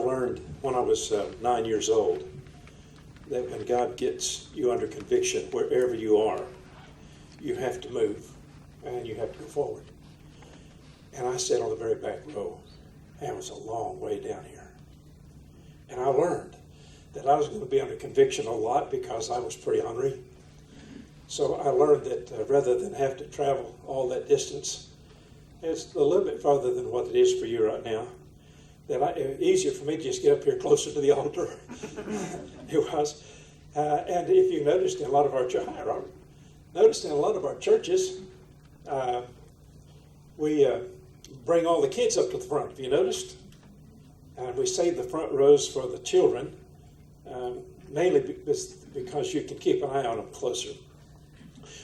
learned when I was 9 years old that when God gets you under conviction, wherever you are, you have to move and you have to go forward. And I sat on the very back row, and it was a long way down here. And I learned that I was going to be under conviction a lot because I was pretty ornery. So I learned that rather than have to travel all that distance, it's a little bit farther than what it is for you right now, that it was easier for me to just get up here closer to the altar. It was. And if you noticed in a lot of our churches, we bring all the kids up to the front. Have you noticed? And we save the front rows for the children, mainly because you can keep an eye on them closer.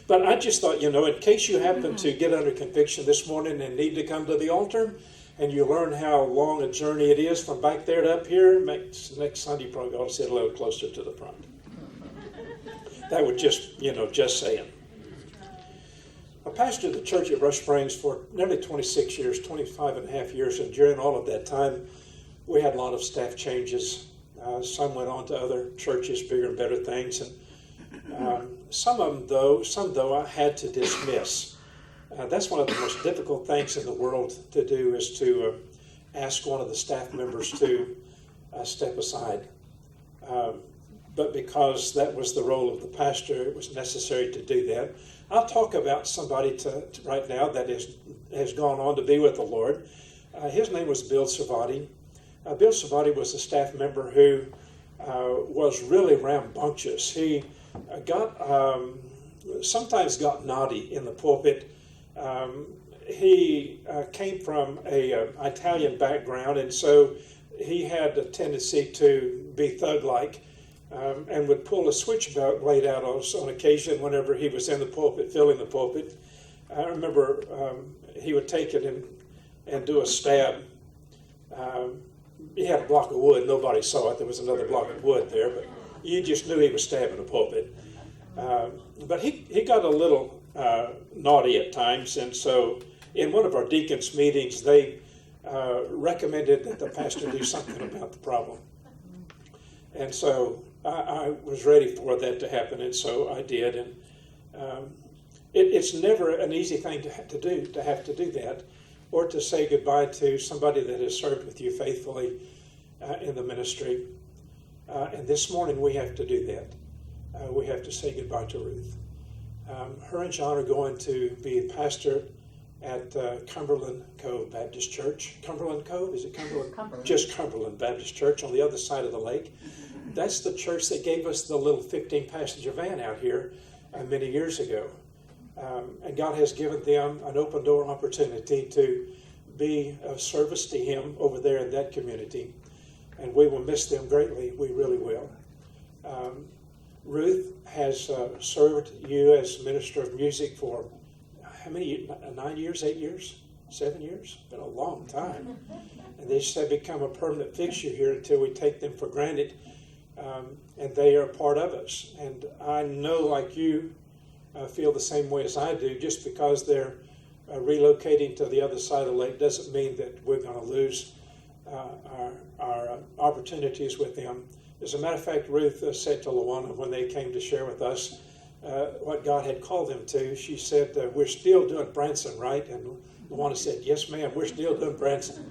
But I just thought, in case you happen to get under conviction this morning and need to come to the altar, and you learn how long a journey it is from back there to up here, next Sunday you probably ought to sit a little closer to the front. That would just saying. I pastored the church at Rush Springs for nearly 26 years, 25 and a half years, and during all of that time, we had a lot of staff changes. Some went on to other churches, bigger and better things, and some though I had to dismiss. That's one of the most difficult things in the world to do, is to ask one of the staff members to step aside. But because that was the role of the pastor, it was necessary to do that. I'll talk about somebody right now that has gone on to be with the Lord. His name was Bill Savati. Bill Savati was a staff member who was really rambunctious. He sometimes got naughty in the pulpit. He came from an Italian background, and so he had a tendency to be thug-like, and would pull a switchblade out on occasion whenever he was in the pulpit, filling the pulpit. I remember he would take it and do a stab. He had a block of wood. Nobody saw it. There was another block of wood there, but you just knew he was stabbing the pulpit. But he got a little naughty at times, and so in one of our deacons' meetings, they recommended that the pastor do something about the problem. And so I was ready for that to happen, and so I did. And it's never an easy thing to have to do that, or to say goodbye to somebody that has served with you faithfully in the ministry. And this morning we have to do that. We have to say goodbye to Ruth. Her and John are going to be pastor at Cumberland Cove Baptist Church. Cumberland Cove? Is it Cumberland? Cumberland. Just Cumberland Baptist Church on the other side of the lake. That's the church that gave us the little 15-passenger van out here many years ago. And God has given them an open door opportunity to be of service to Him over there in that community. And we will miss them greatly. We really will. Ruth has served you as minister of music for how many? 9 years, 8 years, 7 years? It's been a long time. And they just have become a permanent fixture here until we take them for granted. And they are a part of us. And I know, like you, feel the same way as I do. Just because they're relocating to the other side of the lake doesn't mean that we're going to lose our opportunities with them. As a matter of fact, Ruth said to Luana when they came to share with us what God had called them to, she said, we're still doing Branson, right? And Luana said, yes, ma'am, we're still doing Branson.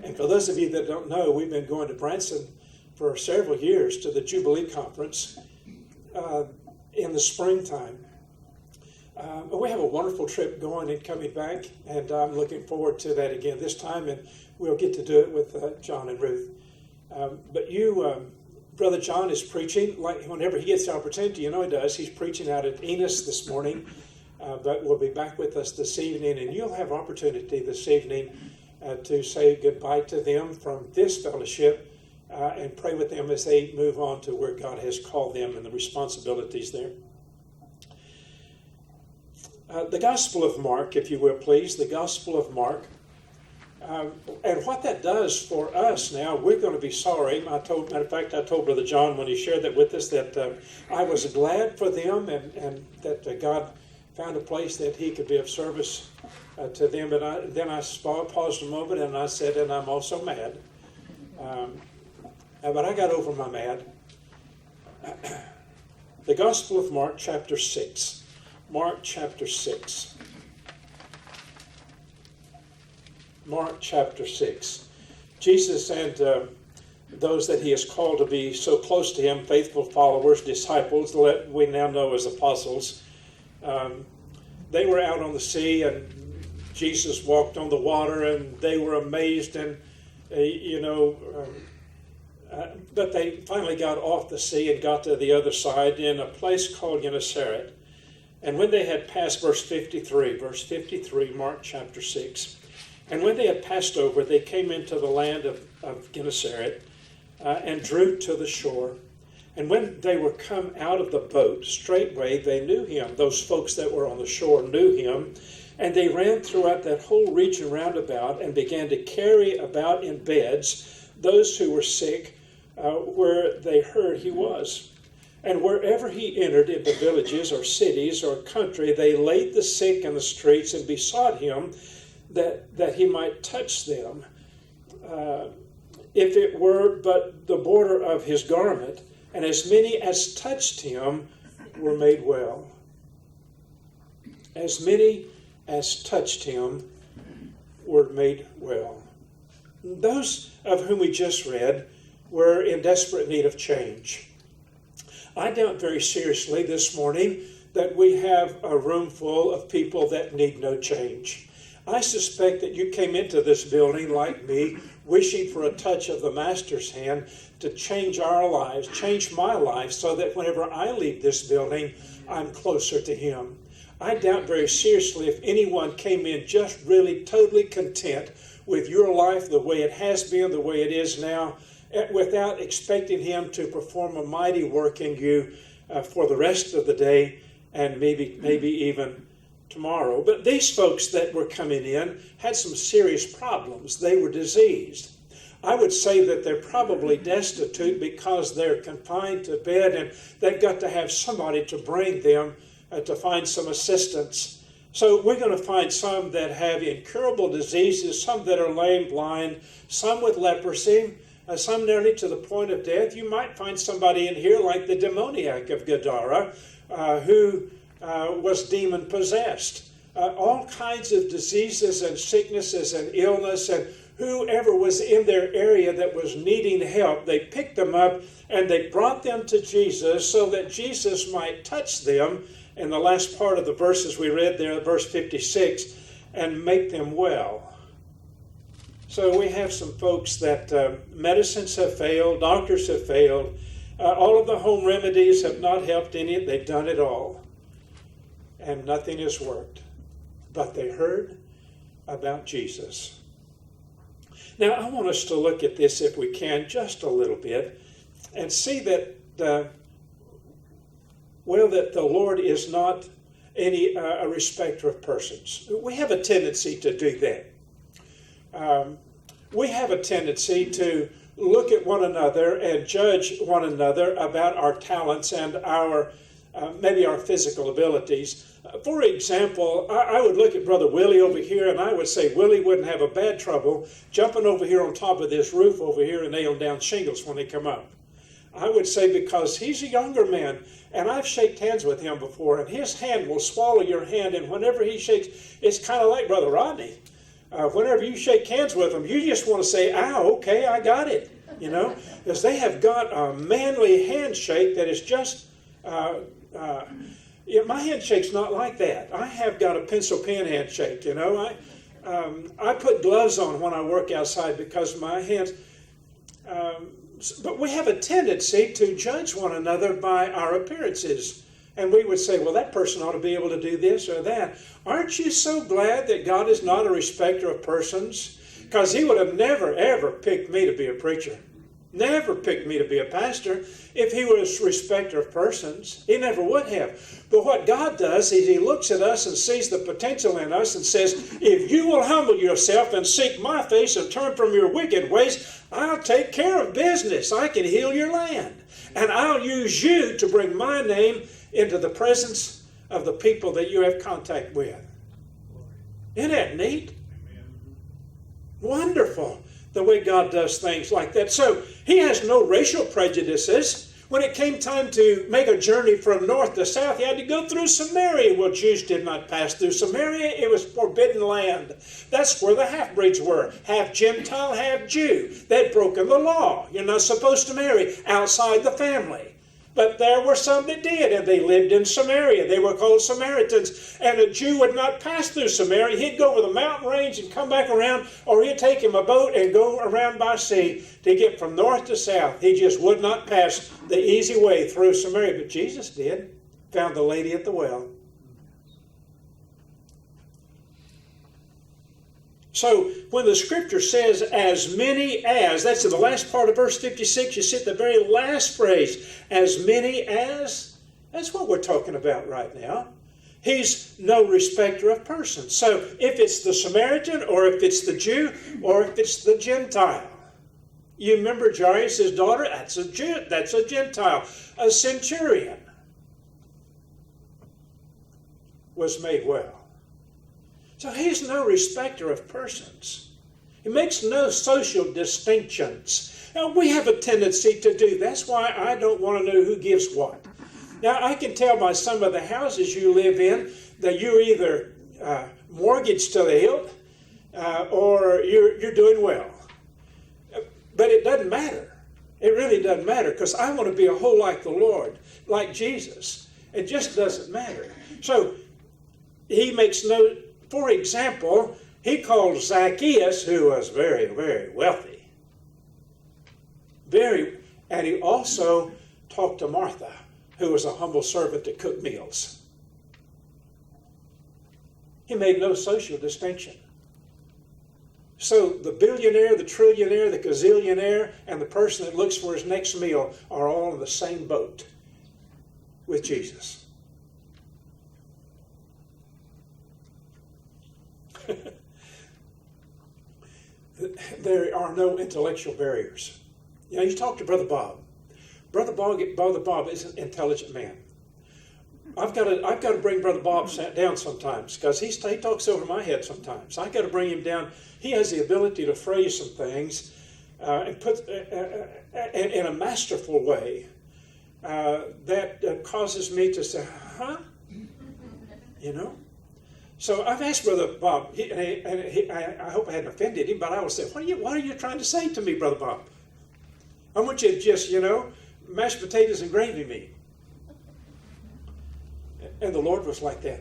And for those of you that don't know, we've been going to Branson for several years to the Jubilee Conference in the springtime. But we have a wonderful trip going and coming back, and I'm looking forward to that again this time, and we'll get to do it with John and Ruth. But Brother John is preaching, like whenever he gets the opportunity, he does. He's preaching out at Enos this morning, but will be back with us this evening, and you'll have opportunity this evening to say goodbye to them from this fellowship and pray with them as they move on to where God has called them and the responsibilities there. The Gospel of Mark, if you will, please, the Gospel of Mark. And what that does for us now, we're going to be sorry. Matter of fact, I told Brother John when he shared that with us that I was glad for them and that God found a place that he could be of service to them. But then I paused a moment and I said, and I'm also mad. But I got over my mad. The Gospel of Mark, chapter 6. Mark, chapter 6. Mark, chapter 6. Jesus and those that he has called to be so close to him, faithful followers, disciples, that we now know as apostles, they were out on the sea, and Jesus walked on the water, and they were amazed, and but they finally got off the sea and got to the other side in a place called Gennesaret. And when they had passed, verse 53, Mark chapter 6, and when they had passed over, they came into the land of Gennesaret and drew to the shore. And when they were come out of the boat, straightway they knew him. Those folks that were on the shore knew him. And they ran throughout that whole region round about and began to carry about in beds those who were sick, where they heard he was. And wherever he entered into villages or cities or country, they laid the sick in the streets and besought him that he might touch them, if it were but the border of his garment. And as many as touched him were made well. As many as touched him were made well. Those of whom we just read were in desperate need of change. I doubt very seriously this morning that we have a room full of people that need no change. I suspect that you came into this building like me, wishing for a touch of the Master's hand to change our lives, change my life, so that whenever I leave this building, I'm closer to him. I doubt very seriously if anyone came in just really totally content with your life the way it has been, the way it is now, without expecting him to perform a mighty work in you for the rest of the day and maybe even tomorrow. But these folks that were coming in had some serious problems. They were diseased. I would say that they're probably destitute because they're confined to bed, and they've got to have somebody to bring them to find some assistance. So we're going to find some that have incurable diseases, some that are lame, blind, some with leprosy, some nearly to the point of death. You might find somebody in here like the demoniac of Gadara, who was demon-possessed. All kinds of diseases and sicknesses and illness, and whoever was in their area that was needing help, they picked them up and they brought them to Jesus so that Jesus might touch them, in the last part of the verses we read there, verse 56, and make them well. So we have some folks that medicines have failed, doctors have failed, all of the home remedies have not helped any. They've done it all, and nothing has worked. But they heard about Jesus. Now, I want us to look at this, if we can, just a little bit, and see that the Lord is not a respecter of persons. We have a tendency to do that. We have a tendency to look at one another and judge one another about our talents and maybe our physical abilities. For example, I would look at Brother Willie over here, and I would say Willie wouldn't have a bad trouble jumping over here on top of this roof over here and nailing down shingles when they come up. I would say because he's a younger man, and I've shaked hands with him before, and his hand will swallow your hand, and whenever he shakes, it's kind of like Brother Rodney. Whenever you shake hands with them, you just want to say, "Ow, okay, I got it," because they have got a manly handshake that is just, my handshake's not like that. I have got a pencil pen handshake, I put gloves on when I work outside because my hands, but we have a tendency to judge one another by our appearances. And we would say, well, that person ought to be able to do this or that. Aren't you so glad that God is not a respecter of persons? Because he would have never, ever picked me to be a preacher. Never picked me to be a pastor if he was a respecter of persons. He never would have. But what God does is he looks at us and sees the potential in us and says, if you will humble yourself and seek my face and turn from your wicked ways, I'll take care of business. I can heal your land. And I'll use you to bring my name into the presence of the people that you have contact with. Isn't that neat? Wonderful. the way God does things like that. So he has no racial prejudices. When it came time to make a journey from north to south, he had to go through Samaria. Well, Jews did not pass through Samaria. It was forbidden land. That's where the half-breeds were. Half Gentile, half Jew. They'd broken the law. You're not supposed to marry outside the family. But there were some that did, and they lived in Samaria. They were called Samaritans. And a Jew would not pass through Samaria. He'd go over the mountain range and come back around, or he'd take him a boat and go around by sea to get from north to south. He just would not pass the easy way through Samaria. But Jesus did. Found the lady at the well. So when the scripture says, as many as, that's in the last part of verse 56, you see the very last phrase, as many as, that's what we're talking about right now. He's no respecter of persons. So if it's the Samaritan, or if it's the Jew, or if it's the Gentile. You remember Jairus' daughter? That's a Jew, that's a Gentile. A centurion was made well. So he's no respecter of persons. He makes no social distinctions. Now, we have a tendency to do. That's why I don't want to know who gives what. Now, I can tell by some of the houses you live in that you're either mortgaged to the hilt or you're doing well. But it doesn't matter. It really doesn't matter, because I want to be a whole like the Lord, like Jesus. It just doesn't matter. So he makes no... For example, he called Zacchaeus, who was very, very wealthy. And he also talked to Martha, who was a humble servant that cooked meals. He made no social distinction. So the billionaire, the trillionaire, the gazillionaire, and the person that looks for his next meal are all in the same boat with Jesus. There are no intellectual barriers. You know, you talk to Brother Bob. Brother Bob is an intelligent man. I've got to bring Brother Bob down sometimes, because he talks over my head sometimes. I've got to bring him down. He has the ability to phrase some things and put in a masterful way that causes me to say, huh? You know? So I've asked Brother Bob, I hope I hadn't offended him, but I will say, what are you trying to say to me, Brother Bob? I want you to just, mashed potatoes and gravy me. And the Lord was like that.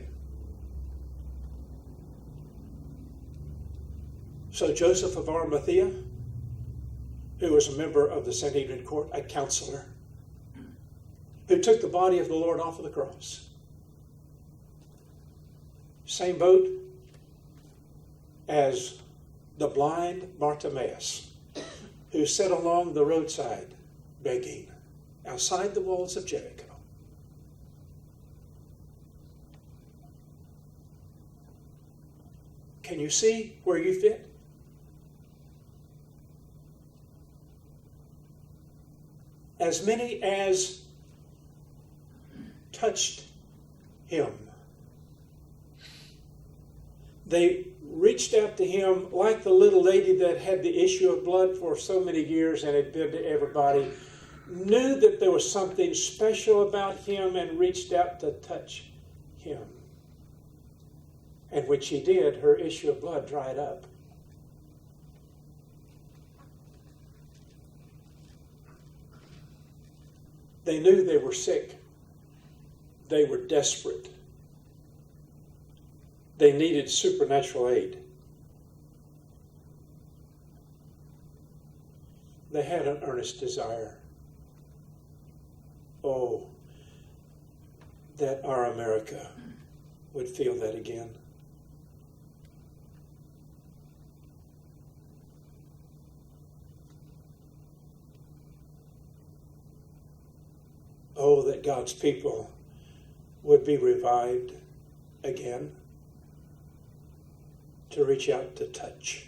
So Joseph of Arimathea, who was a member of the Sanhedrin court, a counselor, who took the body of the Lord off of the cross. Same boat as the blind Bartimaeus, who sat along the roadside begging outside the walls of Jericho. Can you see where you fit? As many as touched him, they reached out to him like the little lady that had the issue of blood for so many years and had been to everybody, knew that there was something special about him and reached out to touch him. And when she did, her issue of blood dried up. They knew they were sick. They were desperate. They needed supernatural aid. They had an earnest desire. Oh, that our America would feel that again. Oh, that God's people would be revived again to reach out to touch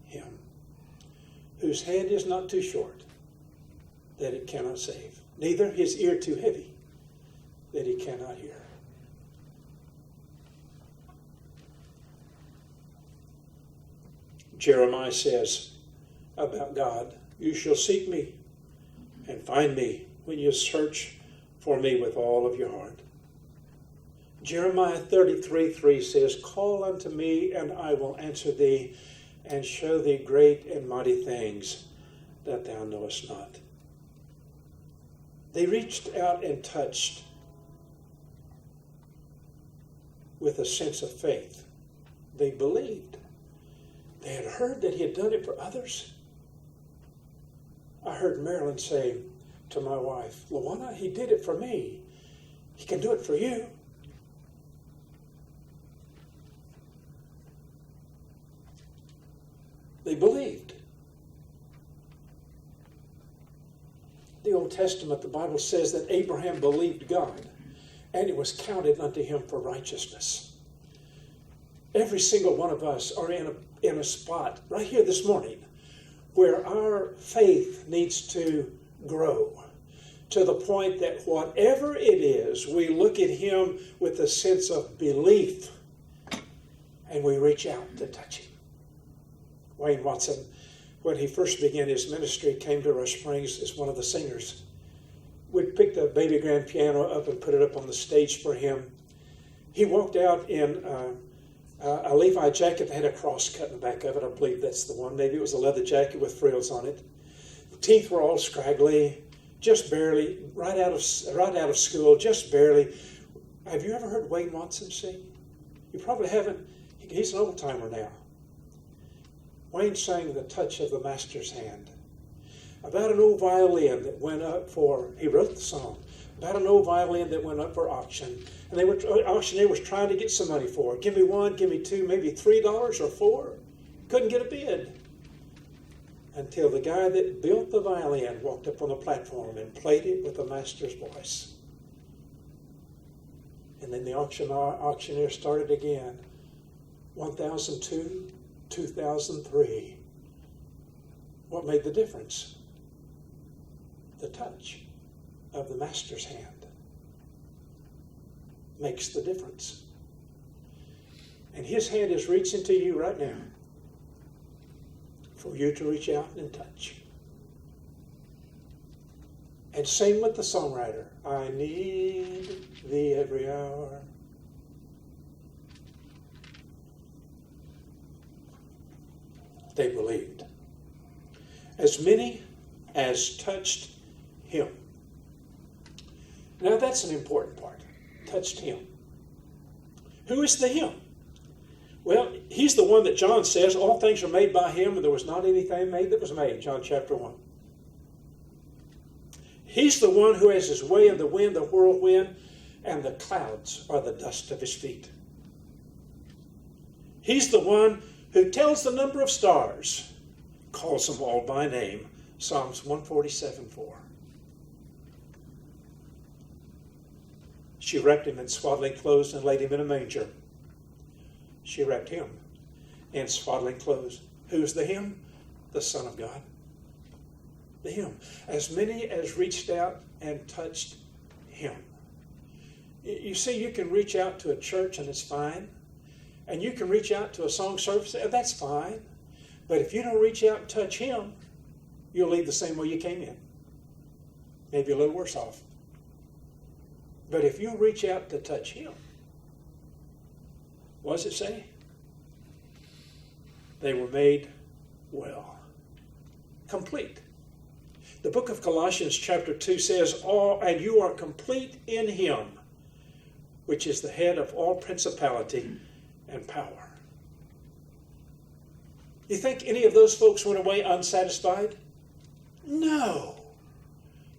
him, whose hand is not too short that it cannot save, neither his ear too heavy that he cannot hear. Jeremiah says, about God. You shall seek me and find me when you search for me with all of your heart. Jeremiah 33:3 says, call unto me, and I will answer thee, and show thee great and mighty things that thou knowest not. They reached out and touched with a sense of faith. They believed. They had heard that he had done it for others. I heard Marilyn say to my wife, Luana, he did it for me. He can do it for you. They believed. The Old Testament, the Bible says that Abraham believed God, and it was counted unto him for righteousness. Every single one of us are in a spot right here this morning where our faith needs to grow to the point that whatever it is, we look at him with a sense of belief and we reach out to touch him. Wayne Watson, when he first began his ministry, came to Rush Springs as one of the singers. We'd picked a baby grand piano up and put it up on the stage for him. He walked out in a Levi jacket that had a cross cut in the back of it. I believe that's the one. Maybe it was a leather jacket with frills on it. The teeth were all scraggly, just barely, right out of school, just barely. Have you ever heard Wayne Watson sing? You probably haven't. He's an old timer now. Wayne sang The Touch of the Master's Hand. About an old violin that went up for, he wrote the song, about an old violin that went up for auction. And auctioneer was trying to get some money for it. Give me one, give me two, maybe $3 or $4. Couldn't get a bid. Until the guy that built the violin walked up on the platform and played it with the master's voice. And then the auctioneer started again. 1002, 2003. What made the difference? The touch of the master's hand makes the difference. And his hand is reaching to you right now for you to reach out and touch. And same with the songwriter. I need thee every hour. They believed. As many as touched him. Now that's an important part. Touched him. Who is the him? Well, he's the one that John says, all things are made by him, and there was not anything made that was made, John chapter 1. He's the one who has his way in the wind, the whirlwind, and the clouds are the dust of his feet. He's the one who tells the number of stars, calls them all by name, Psalms 147:4. She wrapped him in swaddling clothes and laid him in a manger. She wrapped him in swaddling clothes. Who's the him? The Son of God. The him. As many as reached out and touched him. You see, you can reach out to a church and it's fine. And you can reach out to a song service, and that's fine. But if you don't reach out and touch him, you'll leave the same way you came in. Maybe a little worse off. But if you reach out to touch him, what does it say? They were made well. Complete. The book of Colossians chapter 2 says, and you are complete in him, which is the head of all principality and power. You think any of those folks went away unsatisfied? No.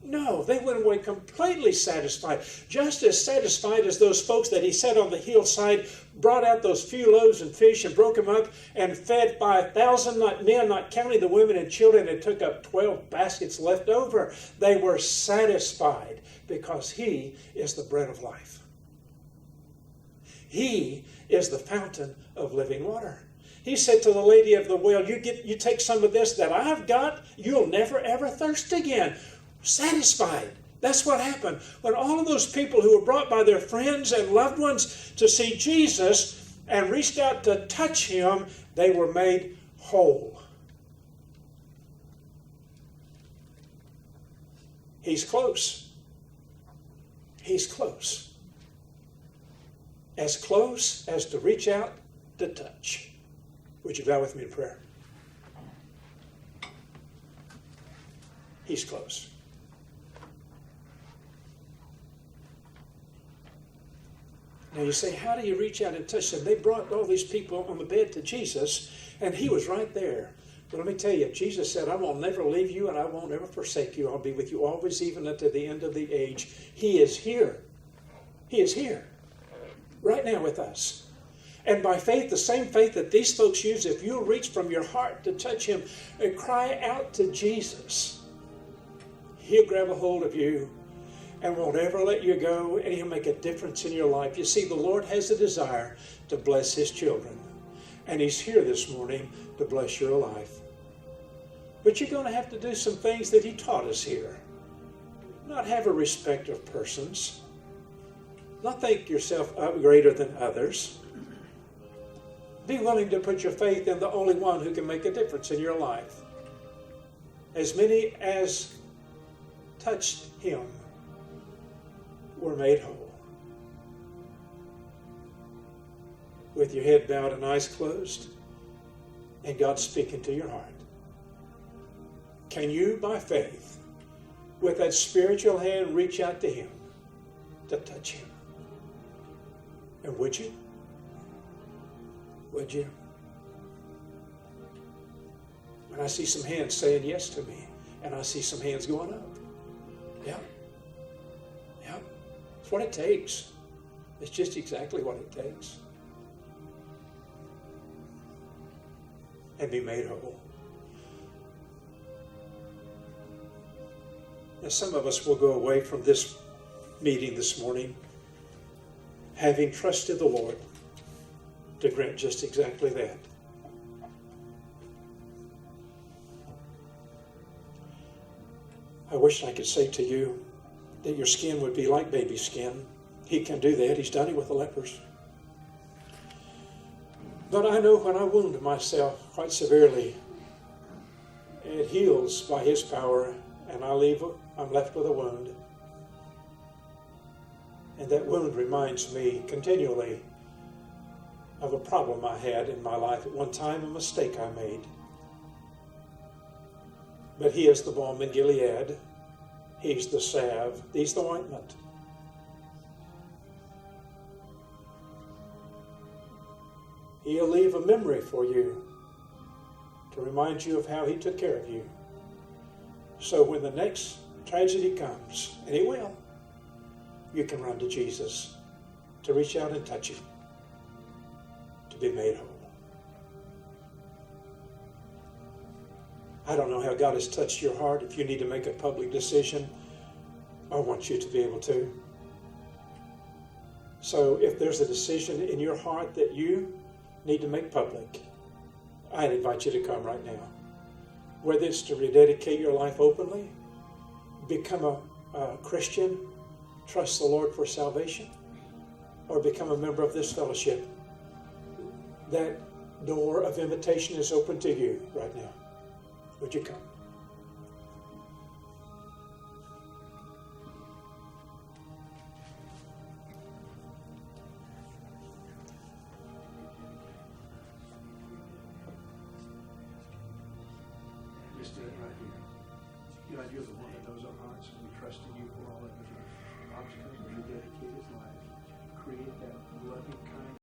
No, they went away completely satisfied. Just as satisfied as those folks that he set on the hillside, brought out those few loaves and fish and broke them up and fed 5,000 men, not counting the women and children, and took up 12 baskets left over. They were satisfied because he is the bread of life. He is the fountain of living water. He said to the lady of the well, you take some of this that I've got, you'll never ever thirst again. Satisfied. That's what happened. When all of those people who were brought by their friends and loved ones to see Jesus and reached out to touch him, they were made whole. He's close. He's close. As close as to reach out to touch. Would you bow with me in prayer? He's close. Now you say, how do you reach out and touch them? They brought all these people on the bed to Jesus, and he was right there. But let me tell you, Jesus said, I will never leave you and I won't ever forsake you. I'll be with you always, even unto the end of the age. He is here. He is here. Right now with us. And by faith, the same faith that these folks use, if you reach from your heart to touch him and cry out to Jesus, he'll grab a hold of you and won't ever let you go, and he'll make a difference in your life. You see, the Lord has a desire to bless his children. And he's here this morning to bless your life. But you're going to have to do some things that he taught us here. Not have a respect of persons. Not think yourself greater than others. Be willing to put your faith in the only one who can make a difference in your life. As many as touched him were made whole. With your head bowed and eyes closed, and God speaking to your heart. Can you, by faith, with that spiritual hand, reach out to him to touch him? And would you? Would you? When I see some hands saying yes to me, and I see some hands going up. Yeah. Yeah. It's what it takes. It's just exactly what it takes. And be made whole. Now, some of us will go away from this meeting this morning having trusted the Lord to grant just exactly that. I wish I could say to you that your skin would be like baby skin. He can do that. He's done it with the lepers. But I know when I wound myself quite severely, it heals by his power, and I'm left with a wound. And that wound reminds me continually of a problem I had in my life at one time, a mistake I made. But he is the balm in Gilead. He's the salve. He's the ointment. He'll leave a memory for you to remind you of how he took care of you. So when the next tragedy comes, and it will, you can run to Jesus to reach out and touch him, to be made whole. I don't know how God has touched your heart. If you need to make a public decision, I want you to be able to. So if there's a decision in your heart that you need to make public, I'd invite you to come right now. Whether it's to rededicate your life openly, become a Christian, trust the Lord for salvation, or become a member of this fellowship, that door of invitation is open to you right now. Would you come? Just do it right here. God, you're the one that knows our hearts, and we trust in you for all of his obstacles. You dedicate his life. Create that loving, kind